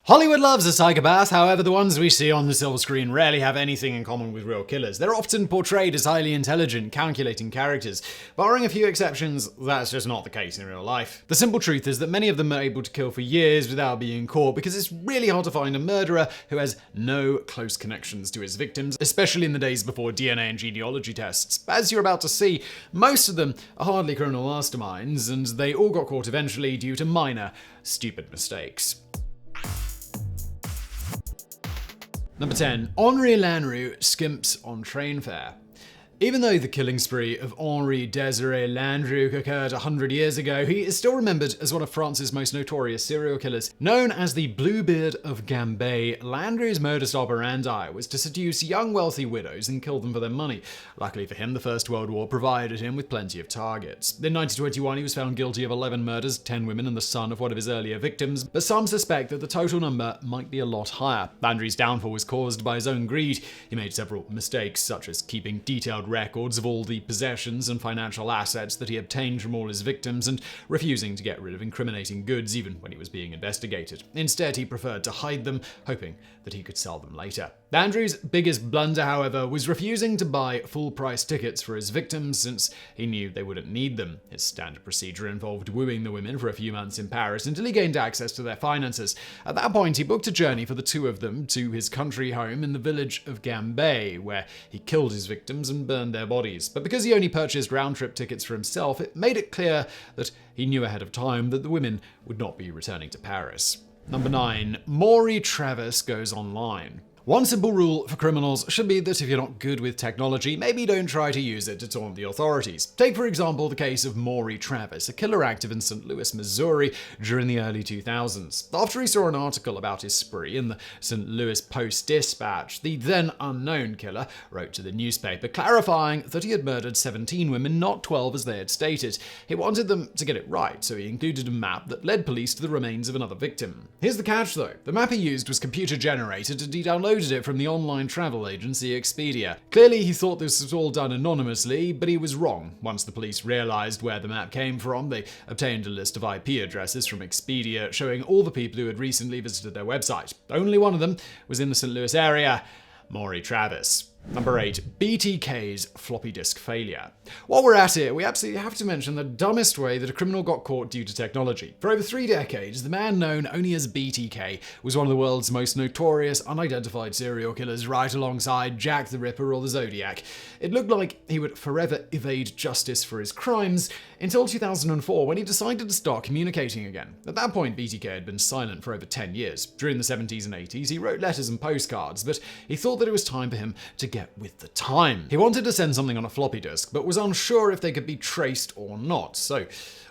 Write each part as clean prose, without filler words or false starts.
Hollywood loves a psychopath, however the ones we see on the silver screen rarely have anything in common with real killers. They're often portrayed as highly intelligent, calculating characters. Barring a few exceptions, that's just not the case in real life. The simple truth is that many of them are able to kill for years without being caught because it's really hard to find a murderer who has no close connections to his victims, especially in the days before DNA and genealogy tests. As you're about to see, most of them are hardly criminal masterminds, and they all got caught eventually due to minor, stupid mistakes. Number 10. Henri Landru skimps on train fare. Even though the killing spree of Henri Désiré Landru occurred 100 years ago, he is still remembered as one of France's most notorious serial killers. Known as the Bluebeard of Gambay, Landru's modus operandi was to seduce young wealthy widows and kill them for their money. Luckily for him, the First World War provided him with plenty of targets. In 1921, he was found guilty of 11 murders, 10 women and the son of one of his earlier victims, but some suspect that the total number might be a lot higher. Landru's downfall was caused by his own greed. He made several mistakes, such as keeping detailed records of all the possessions and financial assets that he obtained from all his victims and refusing to get rid of incriminating goods even when he was being investigated. Instead, he preferred to hide them, hoping that he could sell them later. Landru's biggest blunder, however, was refusing to buy full-price tickets for his victims since he knew they wouldn't need them. His standard procedure involved wooing the women for a few months in Paris until he gained access to their finances. At that point, he booked a journey for the two of them to his country home in the village of Gambay, where he killed his victims and burned their bodies. But because he only purchased round-trip tickets for himself, it made it clear that he knew ahead of time that the women would not be returning to Paris. Number 9. Maury Travis goes online. One simple rule for criminals should be that if you're not good with technology, maybe don't try to use it to taunt the authorities. Take, for example, the case of Maury Travis, a killer active in St. Louis, Missouri during the early 2000s. After he saw an article about his spree in the St. Louis Post-Dispatch, the then unknown killer wrote to the newspaper clarifying that he had murdered 17 women, not 12 as they had stated. He wanted them to get it right, so he included a map that led police to the remains of another victim. Here's the catch, though. The map he used was computer-generated and he downloaded it from the online travel agency Expedia. Clearly, he thought this was all done anonymously, but he was wrong. Once the police realized where the map came from, they obtained a list of IP addresses from Expedia showing all the people who had recently visited their website. Only one of them was in the St. Louis area: Maury Travis. Number 8. BTK's floppy disk failure. While we're at it, we absolutely have to mention the dumbest way that a criminal got caught due to technology. For over 3 decades, the man known only as BTK was one of the world's most notorious unidentified serial killers, right alongside Jack the Ripper or the Zodiac. It looked like he would forever evade justice for his crimes until 2004, when he decided to start communicating again. At that point, BTK had been silent for over 10 years. During the 70s and 80s, he wrote letters and postcards, but he thought that it was time for him to get with the time. He wanted to send something on a floppy disk, but was unsure if they could be traced or not. So,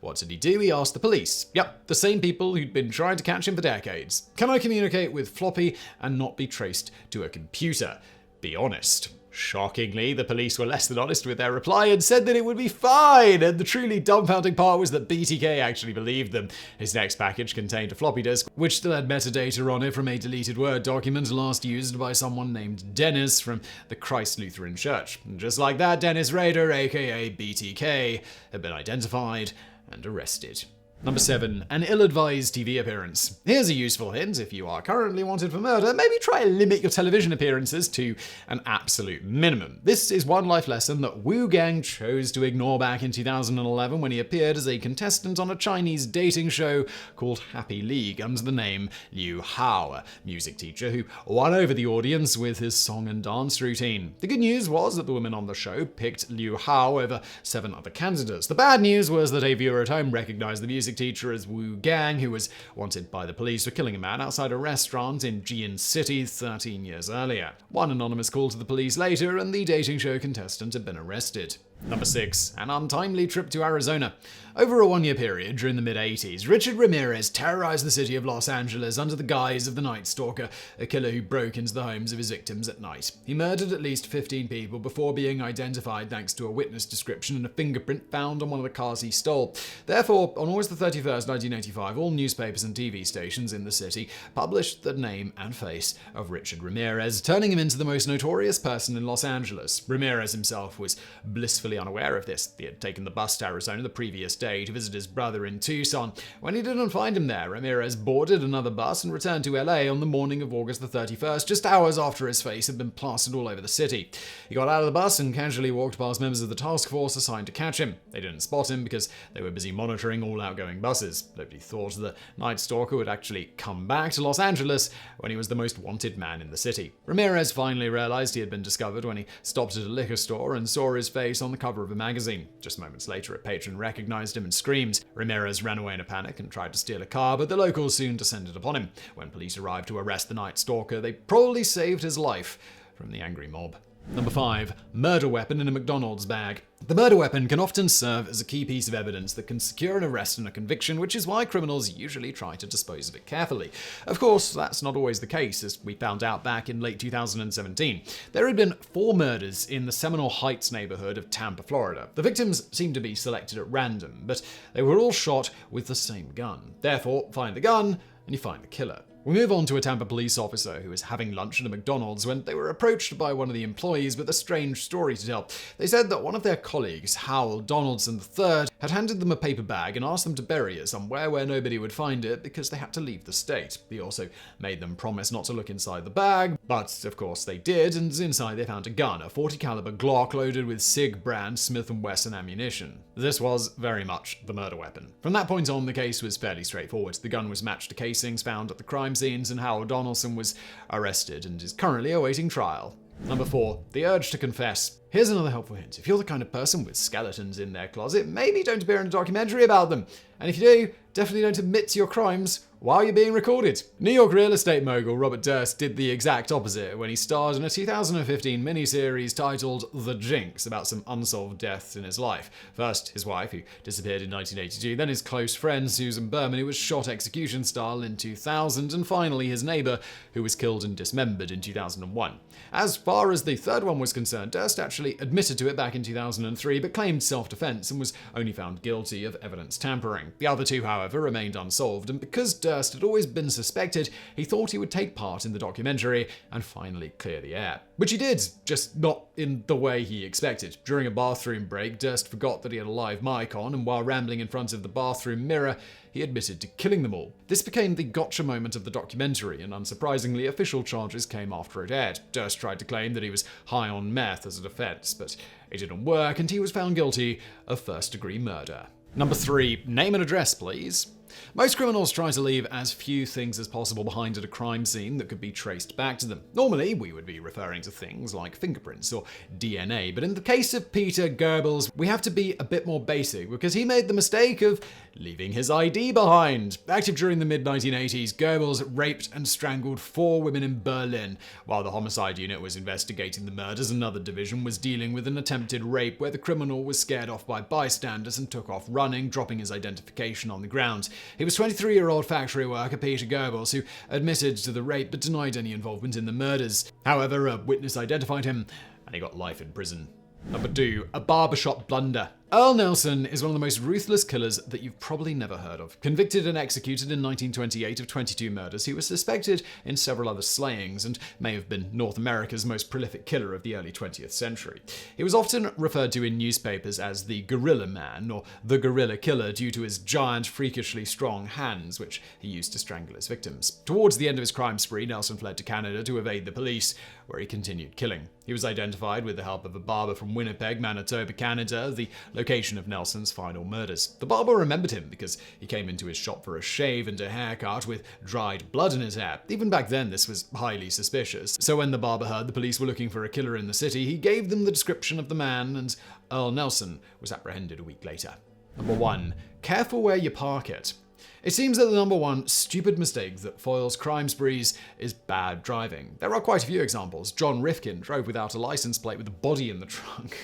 what did he do? He asked the police. Yep, the same people who'd been trying to catch him for decades. Can I communicate with floppy and not be traced to a computer? Be honest. Shockingly, the police were less than honest with their reply and said that it would be fine, and the truly dumbfounding part was that BTK actually believed them. His next package contained a floppy disk, which still had metadata on it from a deleted Word document last used by someone named Dennis from the Christ Lutheran Church. And just like that, Dennis Rader, aka BTK, had been identified and arrested. Number 7. An ill-advised TV appearance. Here's a useful hint: if you are currently wanted for murder, maybe try and limit your television appearances to an absolute minimum. This is one life lesson that Wu Gang chose to ignore back in 2011 when he appeared as a contestant on a Chinese dating show called Happy League under the name Liu Hao, a music teacher who won over the audience with his song and dance routine. The good news was that the women on the show picked Liu Hao over 7 other candidates. The bad news was that a viewer at home recognized the music teacher as Wu Gang, who was wanted by the police for killing a man outside a restaurant in Jian City 13 years earlier. One anonymous call to the police later, and the dating show contestant had been arrested. Number 6. An untimely trip to Arizona. Over a 1-year period during the mid-80s, Richard Ramirez terrorized the city of Los Angeles under the guise of the Night Stalker, a killer who broke into the homes of his victims at night. He murdered at least 15 people before being identified thanks to a witness description and a fingerprint found on one of the cars he stole. Therefore, on August 31st, 1985, all newspapers and TV stations in the city published the name and face of Richard Ramirez, turning him into the most notorious person in Los Angeles. Ramirez himself was blissfully totally unaware of this. He had taken the bus to Arizona the previous day to visit his brother in Tucson. When he didn't find him there, Ramirez boarded another bus and returned to LA on the morning of August the 31st, just hours after his face had been plastered all over the city. He got out of the bus and casually walked past members of the task force assigned to catch him. They didn't spot him because they were busy monitoring all outgoing buses. Nobody thought the Night Stalker would actually come back to Los Angeles when he was the most wanted man in the city. Ramirez finally realized he had been discovered when he stopped at a liquor store and saw his face on the cover of a magazine. Just moments later, a patron recognized him and screamed. Ramirez ran away in a panic and tried to steal a car, but the locals soon descended upon him. When police arrived to arrest the Night Stalker, they probably saved his life from the angry mob. Number 5. Murder weapon in a McDonald's bag. The murder weapon can often serve as a key piece of evidence that can secure an arrest and a conviction, which is why criminals usually try to dispose of it carefully. Of course, that's not always the case, as we found out back in late 2017. There had been 4 murders in the Seminole Heights neighborhood of Tampa, Florida. The victims seemed to be selected at random, but they were all shot with the same gun. Therefore, find the gun, and you find the killer. We move on to a Tampa police officer who was having lunch at a McDonald's when they were approached by one of the employees with a strange story to tell. They said that one of their colleagues, Howell Donaldson III, had handed them a paper bag and asked them to bury it somewhere where nobody would find it because they had to leave the state. He also made them promise not to look inside the bag, but of course they did, and inside they found a gun, a .40 caliber Glock loaded with SIG brand Smith & Wesson ammunition. This was very much the murder weapon. From that point on, the case was fairly straightforward. The gun was matched to casings found at the crime scenes, and Howell Donaldson was arrested and is currently awaiting trial. Number 4. The urge to confess. Here's another helpful hint. If you're the kind of person with skeletons in their closet, maybe don't appear in a documentary about them. And if you do, definitely don't admit to your crimes while you're being recorded. New York real estate mogul Robert Durst did the exact opposite when he starred in a 2015 miniseries titled The Jinx about some unsolved deaths in his life. First, his wife, who disappeared in 1982, then his close friend Susan Berman, who was shot execution style in 2000, and finally his neighbor, who was killed and dismembered in 2001. As far as the third one was concerned, Durst actually admitted to it back in 2003, but claimed self-defense and was only found guilty of evidence tampering. The other 2, however, remained unsolved, and because Durst had always been suspected, he thought he would take part in the documentary and finally clear the air. Which he did, just not in the way he expected. During a bathroom break, Durst forgot that he had a live mic on, and while rambling in front of the bathroom mirror, he admitted to killing them all. This became the gotcha moment of the documentary, and unsurprisingly, official charges came after it aired. Durst tried to claim that he was high on meth as a defense, but it didn't work, and he was found guilty of first-degree murder. Number 3. Name and address, please. Most criminals try to leave as few things as possible behind at a crime scene that could be traced back to them. Normally, we would be referring to things like fingerprints or DNA, but in the case of Peter Goebbels, we have to be a bit more basic because he made the mistake of leaving his ID behind. Active during the mid-1980s, Goebbels raped and strangled 4 women in Berlin. While the homicide unit was investigating the murders, another division was dealing with an attempted rape where the criminal was scared off by bystanders and took off running, dropping his identification on the ground. He was 23-year-old factory worker Peter Goebbels, who admitted to the rape but denied any involvement in the murders. However, a witness identified him, and he got life in prison. Number 2. A Barbershop Blunder. Earl Nelson is one of the most ruthless killers that you've probably never heard of. Convicted and executed in 1928 of 22 murders, he was suspected in several other slayings and may have been North America's most prolific killer of the early 20th century. He was often referred to in newspapers as the Gorilla Man or the Gorilla Killer due to his giant, freakishly strong hands, which he used to strangle his victims. Towards the end of his crime spree, Nelson fled to Canada to evade the police, where he continued killing. He was identified with the help of a barber from Winnipeg, Manitoba, Canada, the location of Nelson's final murders. The barber remembered him because he came into his shop for a shave and a haircut with dried blood in his hair. Even back then, this was highly suspicious. So when the barber heard the police were looking for a killer in the city, he gave them the description of the man, and Earl Nelson was apprehended a week later. Number 1. Careful where you park it. It seems that the number 1 stupid mistake that foils crime sprees is bad driving. There are quite a few examples. John Rifkin drove without a license plate with a body in the trunk.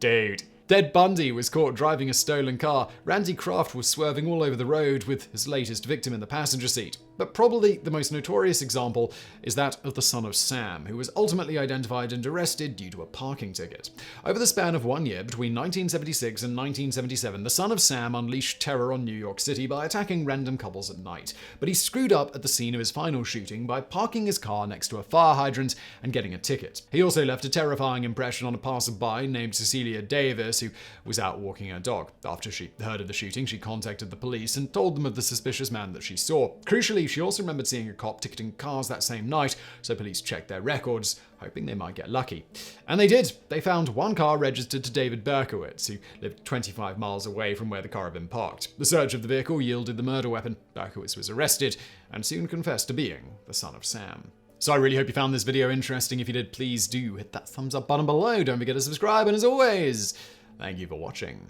Dude. Ted Bundy was caught driving a stolen car. Randy Kraft was swerving all over the road with his latest victim in the passenger seat. But probably the most notorious example is that of the son of Sam, who was ultimately identified and arrested due to a parking ticket. Over the span of 1 year, between 1976 and 1977, the son of Sam unleashed terror on New York City by attacking random couples at night. But he screwed up at the scene of his final shooting by parking his car next to a fire hydrant and getting a ticket. He also left a terrifying impression on a passerby named Cecilia Davis, who was out walking her dog. After she heard of the shooting, she contacted the police and told them of the suspicious man that she saw. Crucially, she also remembered seeing a cop ticketing cars that same night, so police checked their records, hoping they might get lucky. And they did. They found one car registered to David Berkowitz, who lived 25 miles away from where the car had been parked. The search of the vehicle yielded the murder weapon. Berkowitz was arrested and soon confessed to being the son of Sam. So I really hope you found this video interesting. If you did, please do hit that thumbs up button below. Don't forget to subscribe, and as always, thank you for watching.